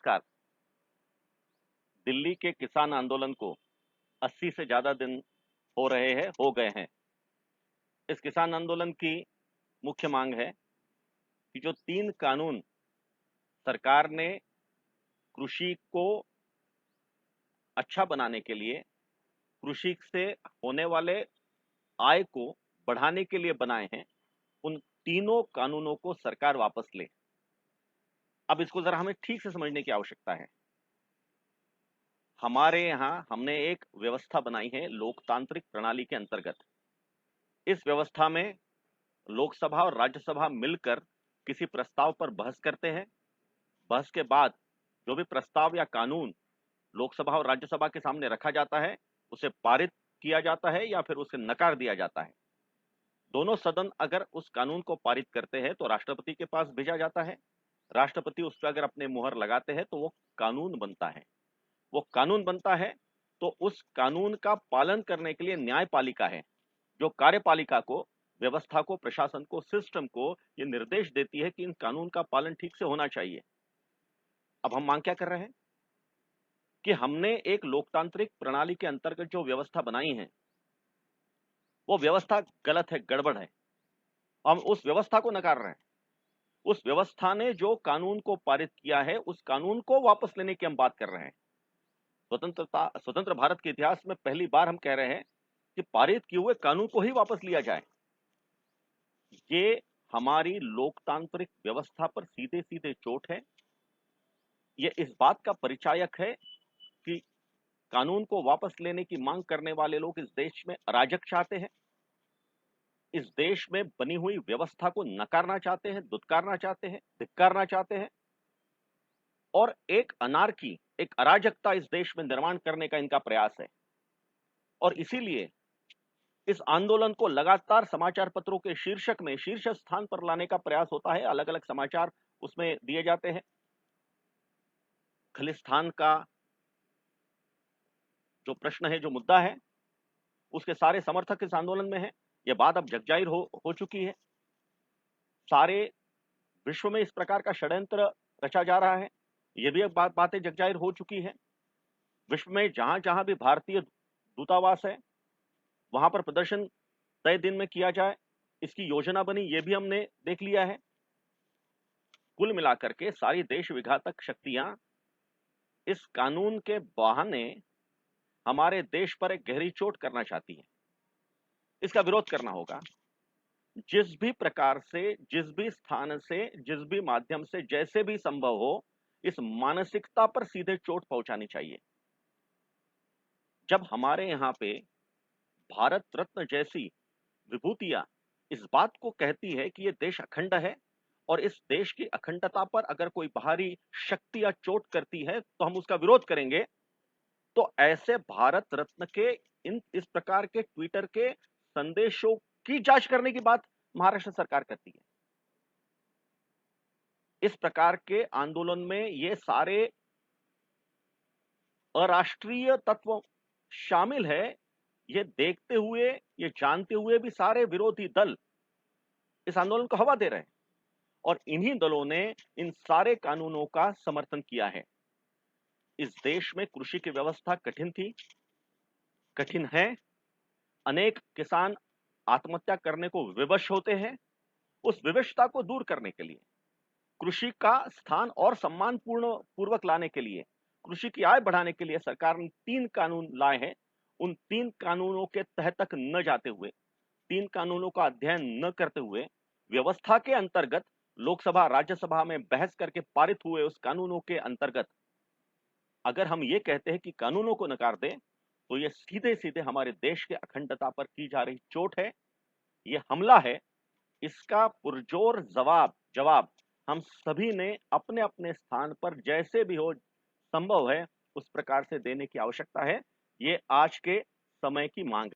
नमस्कार। दिल्ली के किसान आंदोलन को 80 से ज्यादा दिन हो गए हैं। इस किसान आंदोलन की मुख्य मांग है कि जो 3 कानून सरकार ने कृषि को अच्छा बनाने के लिए, कृषि से होने वाले आय को बढ़ाने के लिए बनाए हैं, उन तीनों कानूनों को सरकार वापस ले। अब इसको जरा हमें ठीक से समझने की आवश्यकता है। हमारे यहाँ हमने एक व्यवस्था बनाई है लोकतांत्रिक प्रणाली के अंतर्गत। इस व्यवस्था में लोकसभा और राज्यसभा मिलकर किसी प्रस्ताव पर बहस करते हैं। बहस के बाद जो भी प्रस्ताव या कानून लोकसभा और राज्यसभा के सामने रखा जाता है, उसे पारित किया जाता है या फिर उसे नकार दिया जाता है। दोनों सदन अगर उस कानून को पारित करते हैं तो राष्ट्रपति के पास भेजा जाता है। राष्ट्रपति उस पर अगर अपने मुहर लगाते हैं तो वो कानून बनता है। वो कानून बनता है तो उस कानून का पालन करने के लिए न्यायपालिका है, जो कार्यपालिका को, व्यवस्था को, प्रशासन को, सिस्टम को ये निर्देश देती है कि इन कानून का पालन ठीक से होना चाहिए। अब हम मांग क्या कर रहे हैं कि हमने एक लोकतांत्रिक प्रणाली के अंतर्गत जो व्यवस्था बनाई है, वो व्यवस्था गलत है, गड़बड़ है। हम उस व्यवस्था को नकार रहे हैं। उस व्यवस्था ने जो कानून को पारित किया है, उस कानून को वापस लेने की हम बात कर रहे हैं। स्वतंत्र भारत के इतिहास में पहली बार हम कह रहे हैं कि पारित किए हुए कानून को ही वापस लिया जाए। ये हमारी लोकतांत्रिक व्यवस्था पर सीधे सीधे चोट है। ये इस बात का परिचायक है कि कानून को वापस लेने की मांग करने वाले लोग इस देश में अराजक चाहते हैं, इस देश में बनी हुई व्यवस्था को नकारना चाहते हैं, दुत्कारना चाहते हैं, धिक्कारना चाहते हैं और एक अनार्की, एक अराजकता इस देश में निर्माण करने का इनका प्रयास है। और इसीलिए इस आंदोलन को लगातार समाचार पत्रों के शीर्षक में शीर्ष स्थान पर लाने का प्रयास होता है। अलग अलग समाचार उसमें दिए जाते हैं। खालिस्तान का जो प्रश्न है, जो मुद्दा है, उसके सारे समर्थक इस आंदोलन में हैं। यह बात अब जगजाहिर हो चुकी है। सारे विश्व में इस प्रकार का षड्यंत्र रचा जा रहा है। यह भी एक बातें जगजाहिर हो चुकी है। विश्व में जहां जहां भी भारतीय दूतावास है, वहां पर प्रदर्शन तय दिन में किया जाए, इसकी योजना बनी, यह भी हमने देख लिया है। कुल मिलाकर के सारी देश विघातक शक्तियां इस कानून के बहाने हमारे देश पर एक गहरी चोट करना चाहती है। इसका विरोध करना होगा। जिस भी प्रकार से, जिस भी स्थान से, जिस भी माध्यम से, जैसे भी संभव हो, इस मानसिकता पर सीधे चोट पहुंचानी चाहिए। जब हमारे यहां पे भारत रत्न जैसी विभूतियां इस बात को कहती है कि यह देश अखंड है और इस देश की अखंडता पर अगर कोई बाहरी शक्ति या चोट करती है तो हम उसका विरोध करेंगे, तो ऐसे भारत रत्न के इस प्रकार के ट्विटर के संदेशों की जांच करने की बात महाराष्ट्र सरकार करती है। इस प्रकार के आंदोलन में ये सारे अराष्ट्रीय तत्व शामिल है। ये देखते हुए, ये जानते हुए भी सारे विरोधी दल इस आंदोलन को हवा दे रहे हैं और इन्हीं दलों ने इन सारे कानूनों का समर्थन किया है। इस देश में कृषि की व्यवस्था कठिन थी, कठिन है। अनेक किसान आत्महत्या करने को विवश होते हैं। उस विवशता को दूर करने के लिए, कृषि का स्थान और सम्मान पूर्वक लाने के लिए, कृषि की आय बढ़ाने के लिए सरकार ने 3 कानून लाए हैं। उन 3 कानूनों के तहत तक न जाते हुए, 3 कानूनों का अध्ययन न करते हुए, व्यवस्था के अंतर्गत लोकसभा राज्यसभा में बहस करके पारित हुए उस कानूनों के अंतर्गत अगर हम ये कहते हैं कि कानूनों को नकार दें, तो ये सीधे सीधे हमारे देश के अखंडता पर की जा रही चोट है। ये हमला है। इसका पुरजोर जवाब हम सभी ने अपने अपने स्थान पर जैसे भी हो संभव है उस प्रकार से देने की आवश्यकता है। ये आज के समय की मांग